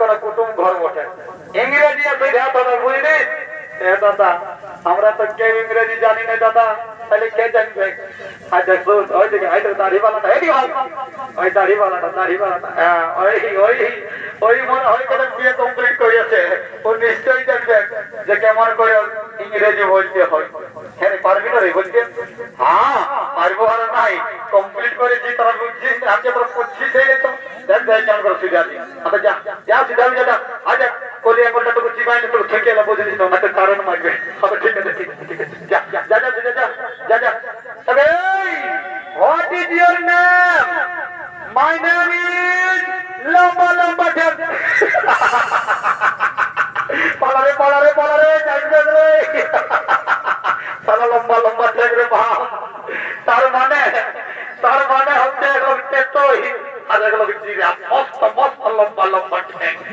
তোরা কুটুম ঘর বটে ইংরেজি আছে দাদা বুঝলি দাদা আমরা তো কেউ ইংরেজি জানি না দাদা তাহলে কে জানবে ওই দিকে দাড়িওয়ালাটা ওই দাড়িওয়ালাটা ওই মনে হয় কেন বিয়ে কমপ্লিট করেছে ও নিশ্চয়ই জানবে যে কেমন করে ইংরেজি বলতে হয় হ্যাঁ পারবি না রে বলতে হ্যাঁ পারবো আর নাই কমপ্লিট করেছি তারা বুঝছিস আজকে তোরা করছিস তো দেখ দেখ কেমন করে সুবিধা আছে আচ্ছা যা যা সুবিধা যা আচ্ছা কোলি একটা তো চিবাই না তো ঠেকে এলা বুঝে দিস না কারণ মারবে হবে ঠিক আছে ঠিক আছে যা যা যা যা যা যা তবে what is your name my name is লম্বা লম্বা ঠেক পালারে যাইবে রে সালা লম্বা লম্বা ঠেক রে বাপ তার মানে হচ্ছে এগুলো তুই আর এগুলো বিক্রি